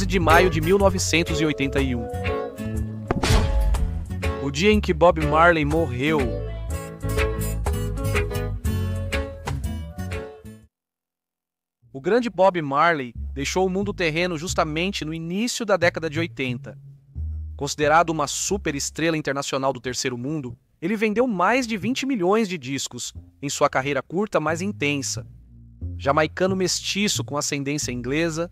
de maio de 1981. O dia em que Bob Marley morreu. O grande Bob Marley deixou o mundo terreno justamente no início da década de 80. Considerado uma superestrela internacional do terceiro mundo, ele vendeu mais de 20 milhões de discos em sua carreira curta, mas intensa. Jamaicano mestiço com ascendência inglesa,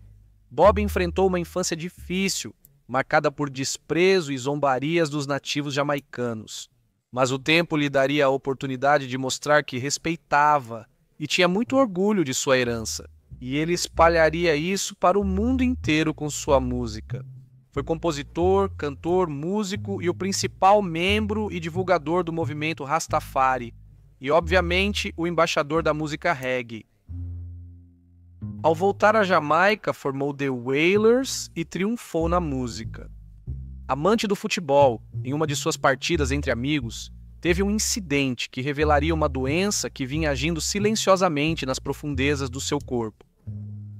Bob enfrentou uma infância difícil, marcada por desprezo e zombarias dos nativos jamaicanos. Mas o tempo lhe daria a oportunidade de mostrar que respeitava e tinha muito orgulho de sua herança, e ele espalharia isso para o mundo inteiro com sua música. Foi compositor, cantor, músico e o principal membro e divulgador do movimento Rastafari, e obviamente o embaixador da música reggae. Ao voltar à Jamaica, formou The Wailers e triunfou na música. Amante do futebol, em uma de suas partidas entre amigos, teve um incidente que revelaria uma doença que vinha agindo silenciosamente nas profundezas do seu corpo.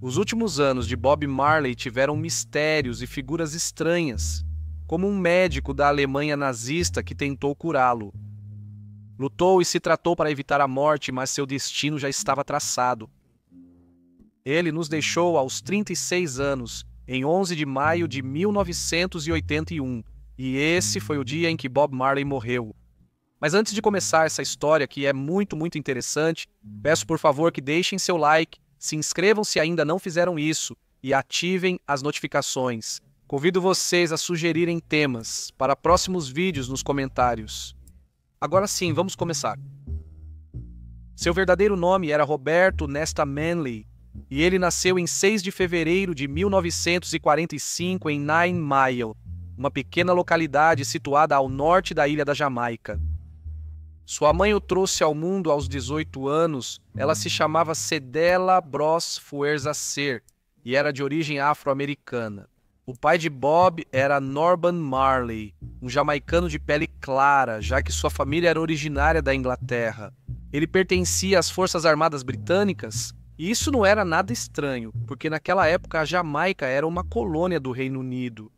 Os últimos anos de Bob Marley tiveram mistérios e figuras estranhas, como um médico da Alemanha nazista que tentou curá-lo. Lutou e se tratou para evitar a morte, mas seu destino já estava traçado. Ele nos deixou aos 36 anos, em 11 de maio de 1981, e esse foi o dia em que Bob Marley morreu. Mas antes de começar essa história, que é muito interessante, peço por favor que deixem seu like, se inscrevam se ainda não fizeram isso e ativem as notificações. Convido vocês a sugerirem temas para próximos vídeos nos comentários. Agora sim, vamos começar. Seu verdadeiro nome era Roberto Nesta Manley, e ele nasceu em 6 de fevereiro de 1945 em Nine Mile, uma pequena localidade situada ao norte da ilha da Jamaica. Sua mãe o trouxe ao mundo aos 18 anos, ela se chamava Cedella Bros Fuerza Ser e era de origem afro-americana. O pai de Bob era Norman Marley, um jamaicano de pele clara, já que sua família era originária da Inglaterra. Ele pertencia às Forças Armadas Britânicas, e isso não era nada estranho, porque naquela época a Jamaica era uma colônia do Reino Unido.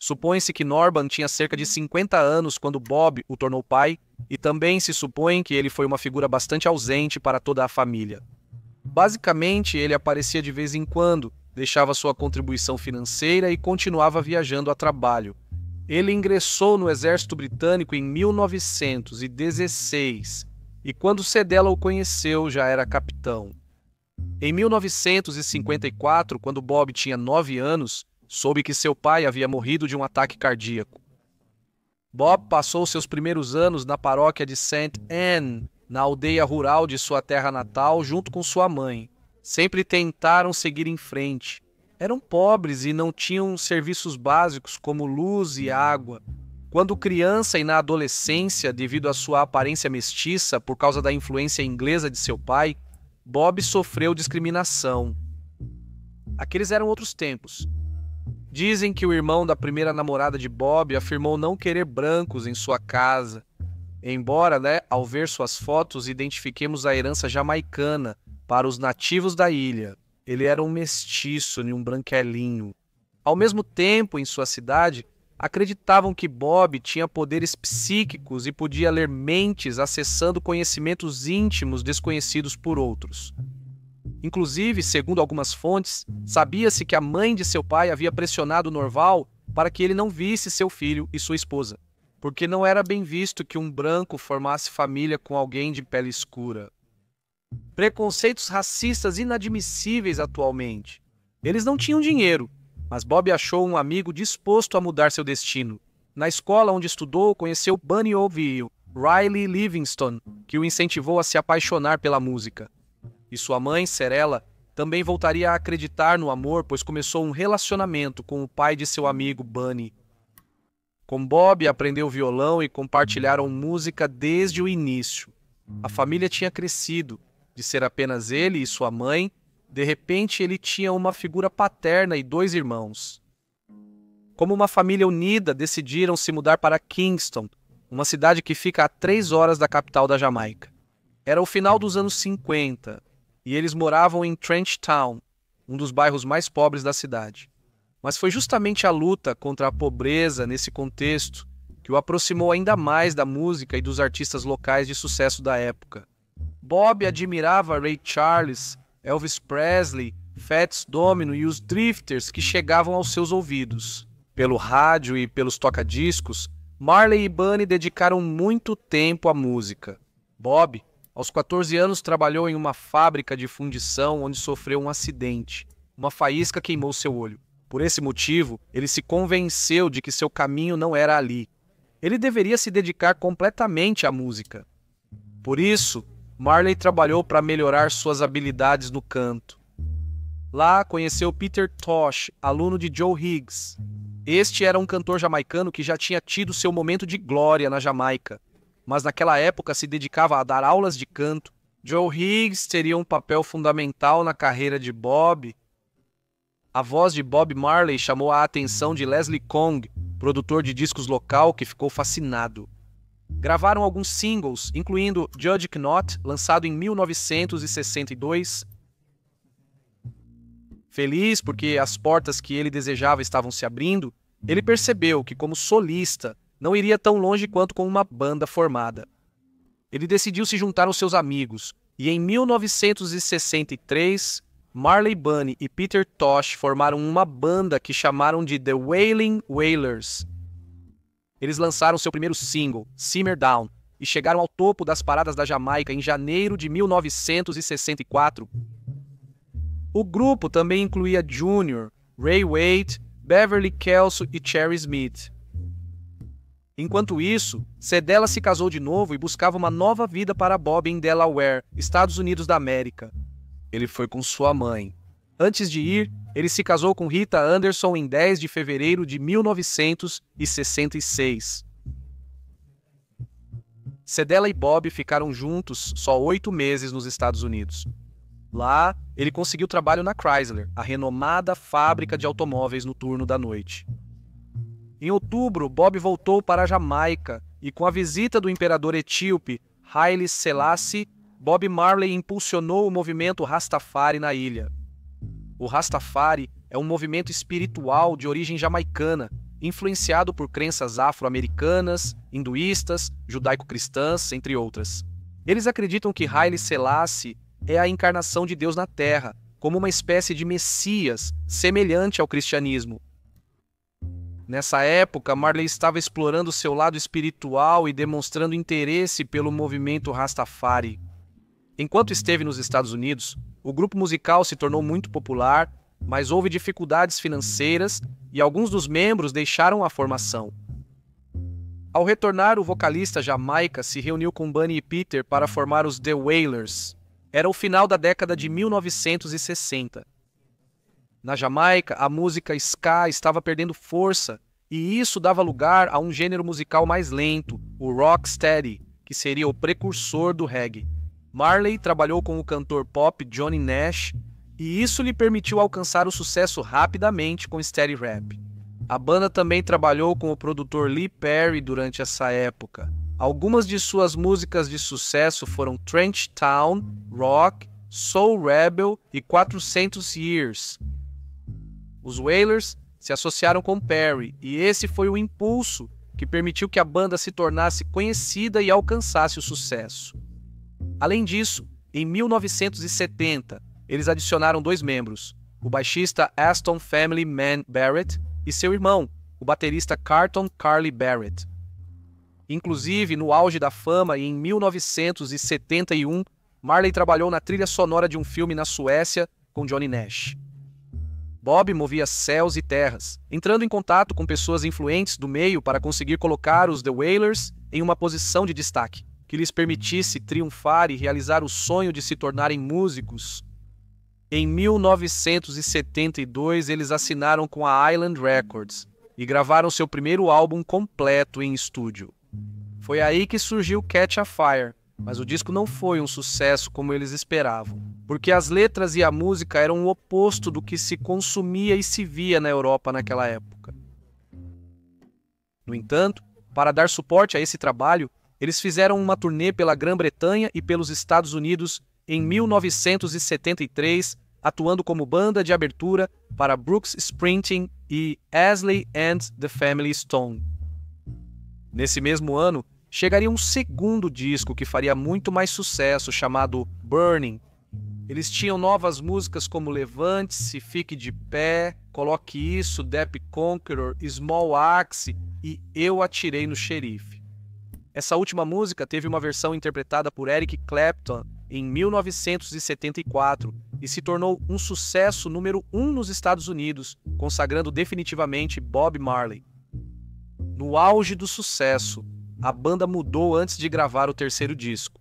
Supõe-se que Norman tinha cerca de 50 anos quando Bob o tornou pai, e também se supõe que ele foi uma figura bastante ausente para toda a família. Basicamente, ele aparecia de vez em quando, deixava sua contribuição financeira e continuava viajando a trabalho. Ele ingressou no exército britânico em 1916, e quando Cedella o conheceu, já era capitão. Em 1954, quando Bob tinha 9 anos, soube que seu pai havia morrido de um ataque cardíaco. Bob passou seus primeiros anos na paróquia de St. Anne, na aldeia rural de sua terra natal, junto com sua mãe. Sempre tentaram seguir em frente. Eram pobres e não tinham serviços básicos como luz e água. Quando criança e na adolescência, devido à sua aparência mestiça por causa da influência inglesa de seu pai, Bob sofreu discriminação. Aqueles eram outros tempos. Dizem que o irmão da primeira namorada de Bob afirmou não querer brancos em sua casa. Embora, ao ver suas fotos, identifiquemos a herança jamaicana para os nativos da ilha. Ele era um mestiço e um branquelinho. Ao mesmo tempo, em sua cidade, acreditavam que Bob tinha poderes psíquicos e podia ler mentes acessando conhecimentos íntimos desconhecidos por outros. Inclusive, segundo algumas fontes, sabia-se que a mãe de seu pai havia pressionado Norval para que ele não visse seu filho e sua esposa, porque não era bem visto que um branco formasse família com alguém de pele escura. Preconceitos racistas inadmissíveis atualmente. Eles não tinham dinheiro, mas Bob achou um amigo disposto a mudar seu destino. Na escola onde estudou, conheceu Bunny Oville, Riley Livingston, que o incentivou a se apaixonar pela música. E sua mãe, Cerella, também voltaria a acreditar no amor, pois começou um relacionamento com o pai de seu amigo Bunny. Com Bob, aprendeu violão e compartilharam música desde o início. A família tinha crescido. De ser apenas ele e sua mãe, de repente ele tinha uma figura paterna e 2 irmãos. Como uma família unida, decidiram se mudar para Kingston, uma cidade que fica a 3 horas da capital da Jamaica. Era o final dos anos 50, e eles moravam em Trench Town, um dos bairros mais pobres da cidade. Mas foi justamente a luta contra a pobreza nesse contexto que o aproximou ainda mais da música e dos artistas locais de sucesso da época. Bob admirava Ray Charles, Elvis Presley, Fats Domino e os Drifters que chegavam aos seus ouvidos. Pelo rádio e pelos toca-discos, Marley e Bunny dedicaram muito tempo à música. Bob, aos 14 anos, trabalhou em uma fábrica de fundição onde sofreu um acidente. Uma faísca queimou seu olho. Por esse motivo, ele se convenceu de que seu caminho não era ali. Ele deveria se dedicar completamente à música. Por isso, Marley trabalhou para melhorar suas habilidades no canto. Lá conheceu Peter Tosh, aluno de Joe Higgs. Este era um cantor jamaicano que já tinha tido seu momento de glória na Jamaica, mas naquela época se dedicava a dar aulas de canto. Joe Higgs teria um papel fundamental na carreira de Bob. A voz de Bob Marley chamou a atenção de Leslie Kong, produtor de discos local, que ficou fascinado. Gravaram alguns singles, incluindo Judge Knot, lançado em 1962. Feliz porque as portas que ele desejava estavam se abrindo, ele percebeu que, como solista, não iria tão longe quanto com uma banda formada. Ele decidiu se juntar aos seus amigos, e em 1963, Marley Bunny e Peter Tosh formaram uma banda que chamaram de The Wailing Wailers. Eles lançaram seu primeiro single, Simmer Down, e chegaram ao topo das paradas da Jamaica em janeiro de 1964. O grupo também incluía Junior, Ray Wade, Beverly Kelso e Cherry Smith. Enquanto isso, Cedella se casou de novo e buscava uma nova vida para Bob em Delaware, Estados Unidos da América. Ele foi com sua mãe. Antes de ir, ele se casou com Rita Anderson em 10 de fevereiro de 1966. Cedella e Bob ficaram juntos só 8 meses nos Estados Unidos. Lá, ele conseguiu trabalho na Chrysler, a renomada fábrica de automóveis no turno da noite. Em outubro, Bob voltou para a Jamaica e, com a visita do imperador etíope Haile Selassie, Bob Marley impulsionou o movimento Rastafari na ilha. O Rastafari é um movimento espiritual de origem jamaicana, influenciado por crenças afro-americanas, hinduístas, judaico-cristãs, entre outras. Eles acreditam que Haile Selassie é a encarnação de Deus na Terra, como uma espécie de Messias, semelhante ao cristianismo. Nessa época, Marley estava explorando seu lado espiritual e demonstrando interesse pelo movimento Rastafari. Enquanto esteve nos Estados Unidos, o grupo musical se tornou muito popular, mas houve dificuldades financeiras e alguns dos membros deixaram a formação. Ao retornar, o vocalista Jamaica se reuniu com Bunny e Peter para formar os The Wailers. Era o final da década de 1960. Na Jamaica, a música ska estava perdendo força, e isso dava lugar a um gênero musical mais lento, o rocksteady, que seria o precursor do reggae. Marley trabalhou com o cantor pop Johnny Nash, e isso lhe permitiu alcançar o sucesso rapidamente com steady rap. A banda também trabalhou com o produtor Lee Perry durante essa época. Algumas de suas músicas de sucesso foram Trench Town, Rock, Soul Rebel e 400 Years. Os Wailers se associaram com Perry, e esse foi o impulso que permitiu que a banda se tornasse conhecida e alcançasse o sucesso. Além disso, em 1970, eles adicionaram 2 membros, o baixista Aston Family Man Barrett e seu irmão, o baterista Carlton Carly Barrett. Inclusive, no auge da fama, em 1971, Marley trabalhou na trilha sonora de um filme na Suécia com Johnny Nash. Bob movia céus e terras, entrando em contato com pessoas influentes do meio para conseguir colocar os The Wailers em uma posição de destaque, que lhes permitisse triunfar e realizar o sonho de se tornarem músicos. Em 1972, eles assinaram com a Island Records e gravaram seu primeiro álbum completo em estúdio. Foi aí que surgiu Catch a Fire, mas o disco não foi um sucesso como eles esperavam, porque as letras e a música eram o oposto do que se consumia e se via na Europa naquela época. No entanto, para dar suporte a esse trabalho, eles fizeram uma turnê pela Grã-Bretanha e pelos Estados Unidos em 1973, atuando como banda de abertura para Brooks Springsteen e Ashley and the Family Stone. Nesse mesmo ano, chegaria um segundo disco que faria muito mais sucesso, chamado Burning. Eles tinham novas músicas como Levante-se, Fique de Pé, Coloque Isso, Depp Conqueror, Small Axe e Eu Atirei no Xerife. Essa última música teve uma versão interpretada por Eric Clapton em 1974 e se tornou um sucesso número 1 nos Estados Unidos, consagrando definitivamente Bob Marley. No auge do sucesso, a banda mudou antes de gravar o terceiro disco.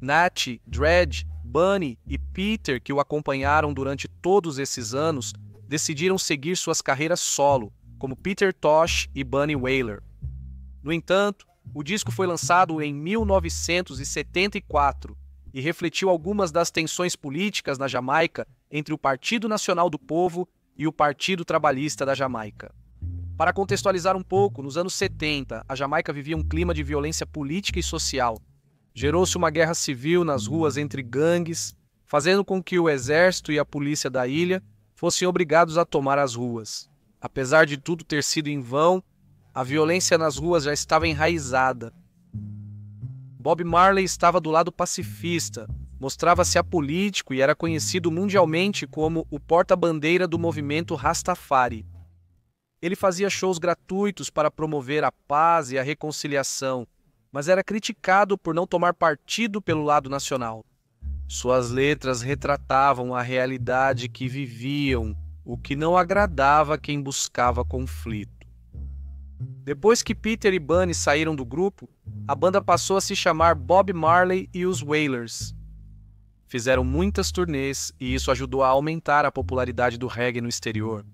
Nat, Dredge, Bunny e Peter, que o acompanharam durante todos esses anos, decidiram seguir suas carreiras solo, como Peter Tosh e Bunny Wailer. No entanto, o disco foi lançado em 1974 e refletiu algumas das tensões políticas na Jamaica entre o Partido Nacional do Povo e o Partido Trabalhista da Jamaica. Para contextualizar um pouco, nos anos 70, a Jamaica vivia um clima de violência política e social. Gerou-se uma guerra civil nas ruas entre gangues, fazendo com que o exército e a polícia da ilha fossem obrigados a tomar as ruas. Apesar de tudo ter sido em vão, a violência nas ruas já estava enraizada. Bob Marley estava do lado pacifista, mostrava-se apolítico e era conhecido mundialmente como o porta-bandeira do movimento Rastafari. Ele fazia shows gratuitos para promover a paz e a reconciliação, mas era criticado por não tomar partido pelo lado nacional. Suas letras retratavam a realidade que viviam, o que não agradava quem buscava conflito. Depois que Peter e Bunny saíram do grupo, a banda passou a se chamar Bob Marley e os Wailers. Fizeram muitas turnês e isso ajudou a aumentar a popularidade do reggae no exterior.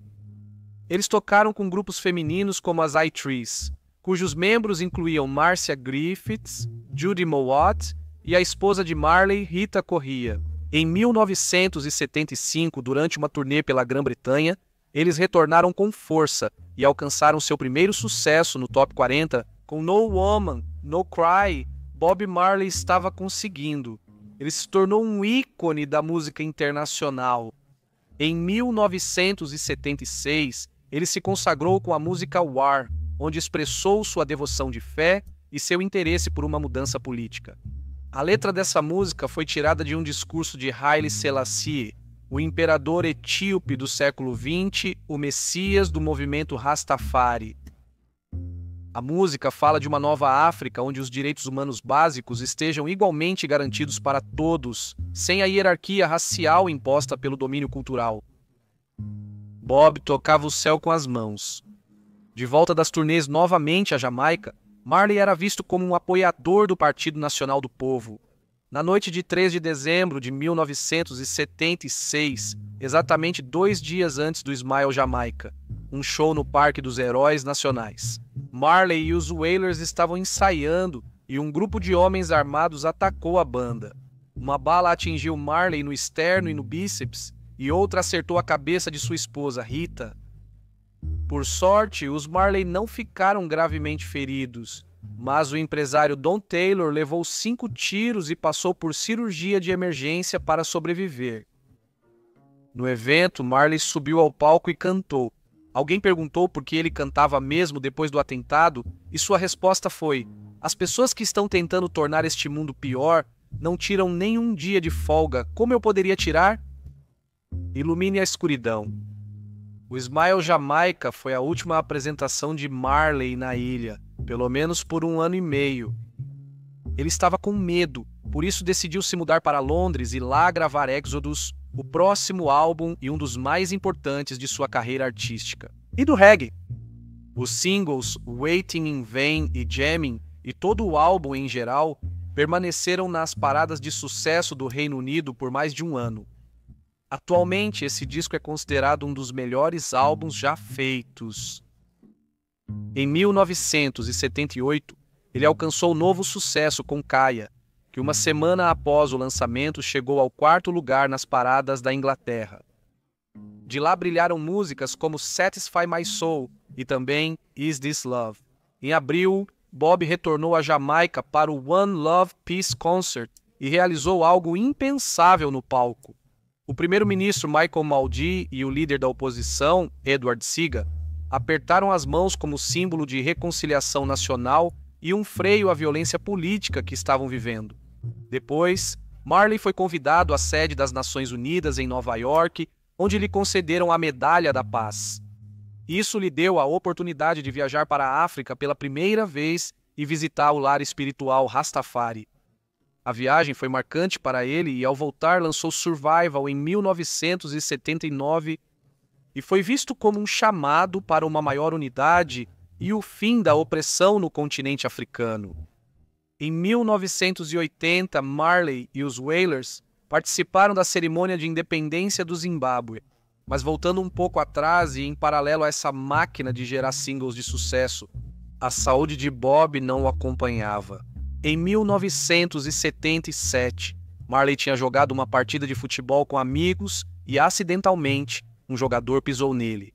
Eles tocaram com grupos femininos como as I-Threes, cujos membros incluíam Marcia Griffiths, Judy Mowat e a esposa de Marley, Rita Corrêa. Em 1975, durante uma turnê pela Grã-Bretanha, eles retornaram com força e alcançaram seu primeiro sucesso no Top 40 com No Woman, No Cry. Bob Marley estava conseguindo. Ele se tornou um ícone da música internacional. Em 1976, ele se consagrou com a música War, onde expressou sua devoção de fé e seu interesse por uma mudança política. A letra dessa música foi tirada de um discurso de Haile Selassie, o imperador etíope do século XX, o Messias do movimento Rastafari. A música fala de uma nova África onde os direitos humanos básicos estejam igualmente garantidos para todos, sem a hierarquia racial imposta pelo domínio cultural. Bob tocava o céu com as mãos. De volta das turnês novamente à Jamaica, Marley era visto como um apoiador do Partido Nacional do Povo. Na noite de 3 de dezembro de 1976, exatamente 2 dias antes do Smile Jamaica, um show no Parque dos Heróis Nacionais, Marley e os Wailers estavam ensaiando e um grupo de homens armados atacou a banda. Uma bala atingiu Marley no externo e no bíceps e outra acertou a cabeça de sua esposa, Rita. Por sorte, os Marley não ficaram gravemente feridos, mas o empresário Don Taylor levou 5 tiros e passou por cirurgia de emergência para sobreviver. No evento, Marley subiu ao palco e cantou. Alguém perguntou por que ele cantava mesmo depois do atentado, e sua resposta foi: as pessoas que estão tentando tornar este mundo pior não tiram nenhum dia de folga. Como eu poderia tirar? Ilumine a escuridão. O Smile Jamaica foi a última apresentação de Marley na ilha, pelo menos por 1 ano e meio. Ele estava com medo, por isso decidiu se mudar para Londres e lá gravar Exodus, o próximo álbum e um dos mais importantes de sua carreira artística. E do reggae? Os singles Waiting in Vain e Jamming, e todo o álbum em geral, permaneceram nas paradas de sucesso do Reino Unido por mais de 1 ano. Atualmente, esse disco é considerado um dos melhores álbuns já feitos. Em 1978, ele alcançou novo sucesso com Kaya, que 1 semana após o lançamento chegou ao 4º lugar nas paradas da Inglaterra. De lá brilharam músicas como Satisfy My Soul e também Is This Love. Em abril, Bob retornou à Jamaica para o One Love Peace Concert e realizou algo impensável no palco. O primeiro-ministro Michael Maldi e o líder da oposição, Edward Seaga, apertaram as mãos como símbolo de reconciliação nacional e um freio à violência política que estavam vivendo. Depois, Marley foi convidado à sede das Nações Unidas em Nova York, onde lhe concederam a Medalha da Paz. Isso lhe deu a oportunidade de viajar para a África pela primeira vez e visitar o lar espiritual Rastafari. A viagem foi marcante para ele e, ao voltar, lançou Survival em 1979 e foi visto como um chamado para uma maior unidade e o fim da opressão no continente africano. Em 1980, Marley e os Wailers participaram da cerimônia de independência do Zimbábue, mas voltando um pouco atrás e em paralelo a essa máquina de gerar singles de sucesso, a saúde de Bob não o acompanhava. Em 1977, Marley tinha jogado uma partida de futebol com amigos e, acidentalmente, um jogador pisou nele.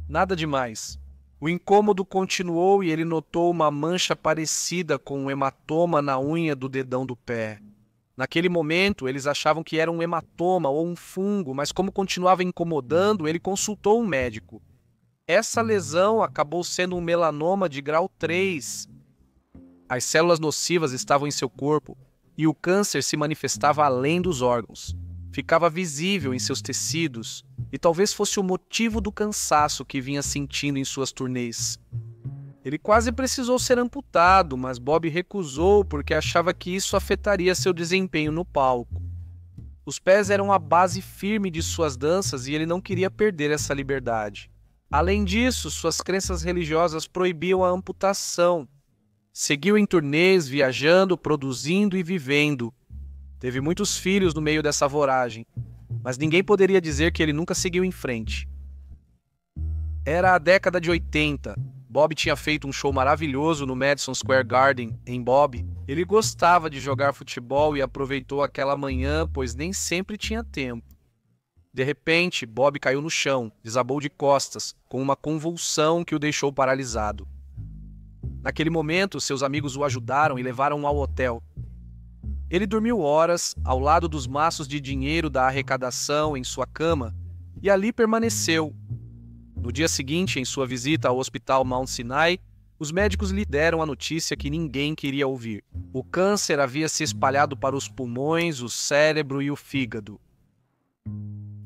Nada demais. O incômodo continuou e ele notou uma mancha parecida com um hematoma na unha do dedão do pé. Naquele momento, eles achavam que era um hematoma ou um fungo, mas como continuava incomodando, ele consultou um médico. Essa lesão acabou sendo um melanoma de grau 3. As células nocivas estavam em seu corpo e o câncer se manifestava além dos órgãos. Ficava visível em seus tecidos e talvez fosse o motivo do cansaço que vinha sentindo em suas turnês. Ele quase precisou ser amputado, mas Bob recusou porque achava que isso afetaria seu desempenho no palco. Os pés eram a base firme de suas danças e ele não queria perder essa liberdade. Além disso, suas crenças religiosas proibiam a amputação. Seguiu em turnês, viajando, produzindo e vivendo. Teve muitos filhos no meio dessa voragem, mas ninguém poderia dizer que ele nunca seguiu em frente. Era a década de 80. Bob tinha feito um show maravilhoso no Madison Square Garden, em Bob. Ele gostava de jogar futebol e aproveitou aquela manhã, pois nem sempre tinha tempo. De repente, Bob caiu no chão, desabou de costas, com uma convulsão que o deixou paralisado. Naquele momento, seus amigos o ajudaram e levaram-o ao hotel. Ele dormiu horas, ao lado dos maços de dinheiro da arrecadação em sua cama, e ali permaneceu. No dia seguinte, em sua visita ao Hospital Mount Sinai, os médicos lhe deram a notícia que ninguém queria ouvir. O câncer havia se espalhado para os pulmões, o cérebro e o fígado.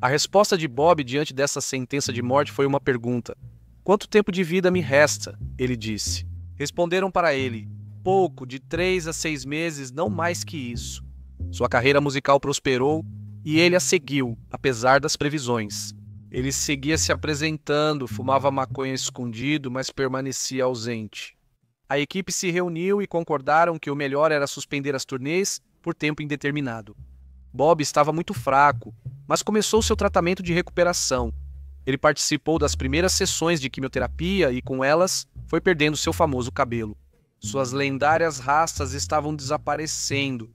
A resposta de Bob diante dessa sentença de morte foi uma pergunta. "Quanto tempo de vida me resta?" ele disse. Responderam para ele, "Pouco, de 3 a 6 meses, não mais que isso." Sua carreira musical prosperou e ele a seguiu, apesar das previsões. Ele seguia se apresentando, fumava maconha escondido, mas permanecia ausente. A equipe se reuniu e concordaram que o melhor era suspender as turnês por tempo indeterminado. Bob estava muito fraco, mas começou seu tratamento de recuperação. Ele participou das primeiras sessões de quimioterapia e, com elas, foi perdendo seu famoso cabelo. Suas lendárias rastas estavam desaparecendo.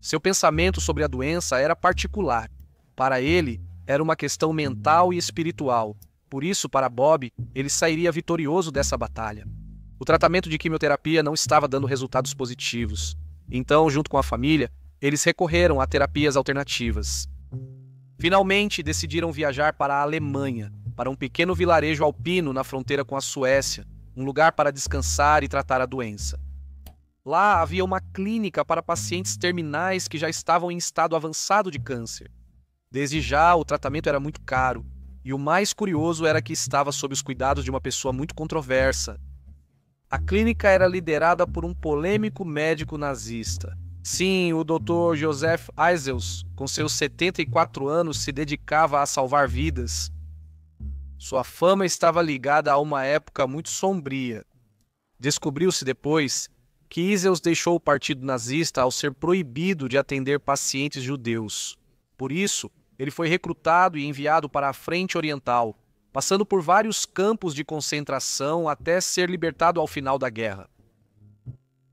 Seu pensamento sobre a doença era particular. Para ele, era uma questão mental e espiritual. Por isso, para Bob, ele sairia vitorioso dessa batalha. O tratamento de quimioterapia não estava dando resultados positivos. Então, junto com a família, eles recorreram a terapias alternativas. Finalmente, decidiram viajar para a Alemanha, para um pequeno vilarejo alpino na fronteira com a Suécia, um lugar para descansar e tratar a doença. Lá havia uma clínica para pacientes terminais que já estavam em estado avançado de câncer. Desde já, o tratamento era muito caro, e o mais curioso era que estava sob os cuidados de uma pessoa muito controversa. A clínica era liderada por um polêmico médico nazista. Sim, o Dr. Joseph Eisels, com seus 74 anos, se dedicava a salvar vidas. Sua fama estava ligada a uma época muito sombria. Descobriu-se depois que Eisels deixou o partido nazista ao ser proibido de atender pacientes judeus. Por isso, ele foi recrutado e enviado para a Frente Oriental, passando por vários campos de concentração até ser libertado ao final da guerra.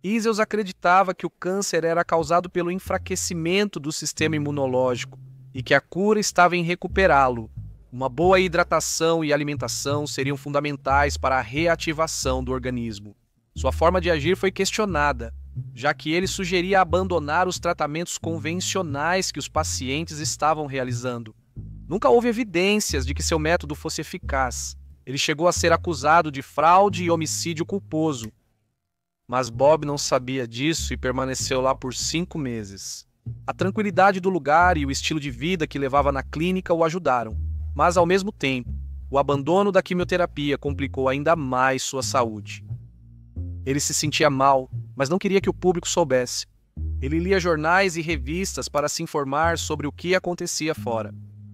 Eisels acreditava que o câncer era causado pelo enfraquecimento do sistema imunológico e que a cura estava em recuperá-lo. Uma boa hidratação e alimentação seriam fundamentais para a reativação do organismo. Sua forma de agir foi questionada, já que ele sugeria abandonar os tratamentos convencionais que os pacientes estavam realizando. Nunca houve evidências de que seu método fosse eficaz. Ele chegou a ser acusado de fraude e homicídio culposo. Mas Bob não sabia disso e permaneceu lá por 5 meses. A tranquilidade do lugar e o estilo de vida que levava na clínica o ajudaram, mas ao mesmo tempo, o abandono da quimioterapia complicou ainda mais sua saúde. Ele se sentia mal, mas não queria que o público soubesse. Ele lia jornais e revistas para se informar sobre o que acontecia fora.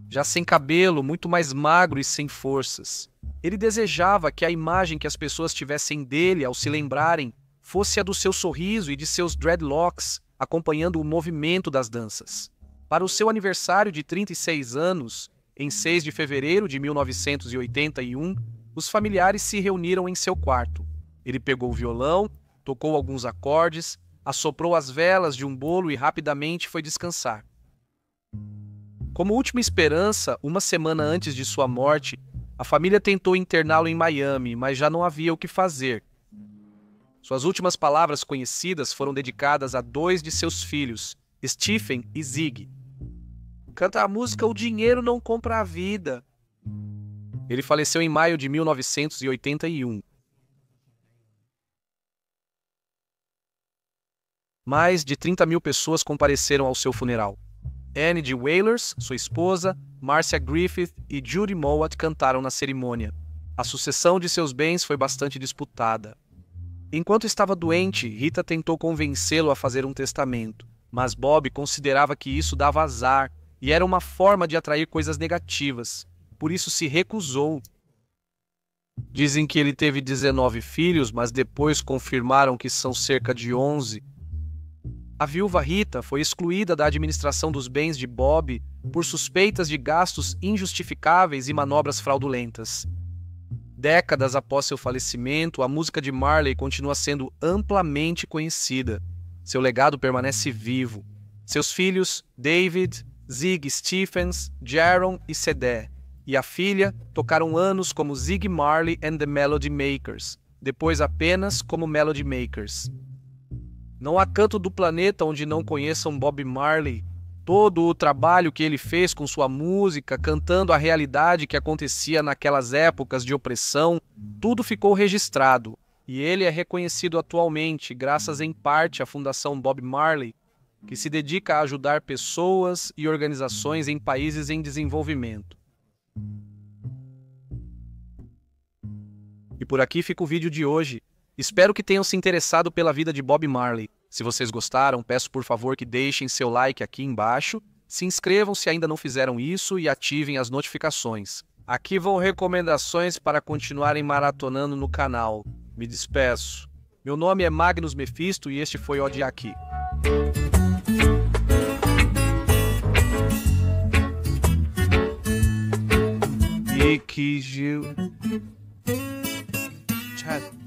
Já sem cabelo, muito mais magro e sem forças. Ele desejava que a imagem que as pessoas tivessem dele ao se lembrarem fosse a do seu sorriso e de seus dreadlocks, acompanhando o movimento das danças. Para o seu aniversário de 36 anos, em 6 de fevereiro de 1981, os familiares se reuniram em seu quarto. Ele pegou o violão, tocou alguns acordes, assoprou as velas de um bolo e rapidamente foi descansar. Como última esperança, uma semana antes de sua morte, a família tentou interná-lo em Miami, mas já não havia o que fazer. Suas últimas palavras conhecidas foram dedicadas a 2 de seus filhos, Stephen e Zig. Canta a música O Dinheiro Não Compra a Vida. Ele faleceu em maio de 1981. Mais de 30 mil pessoas compareceram ao seu funeral. Annie de Wailers, sua esposa, Marcia Griffith e Judy Mowat cantaram na cerimônia. A sucessão de seus bens foi bastante disputada. Enquanto estava doente, Rita tentou convencê-lo a fazer um testamento, mas Bob considerava que isso dava azar e era uma forma de atrair coisas negativas. Por isso se recusou. Dizem que ele teve 19 filhos, mas depois confirmaram que são cerca de 11. A viúva Rita foi excluída da administração dos bens de Bob por suspeitas de gastos injustificáveis e manobras fraudulentas. Décadas após seu falecimento, a música de Marley continua sendo amplamente conhecida. Seu legado permanece vivo. Seus filhos, David, Zig Stephens, Jaron e Cedé, e a filha tocaram anos como Ziggy Marley and the Melody Makers, depois apenas como Melody Makers. Não há canto do planeta onde não conheçam Bob Marley. Todo o trabalho que ele fez com sua música, cantando a realidade que acontecia naquelas épocas de opressão, tudo ficou registrado. E ele é reconhecido atualmente, graças em parte à Fundação Bob Marley, que se dedica a ajudar pessoas e organizações em países em desenvolvimento. E por aqui fica o vídeo de hoje. Espero que tenham se interessado pela vida de Bob Marley. Se vocês gostaram, peço por favor que deixem seu like aqui embaixo, se inscrevam se ainda não fizeram isso e ativem as notificações. Aqui vão recomendações para continuarem maratonando no canal. Me despeço. Meu nome é Magnus Mephisto e este foi Ode Aqui. E que Gil... Chat.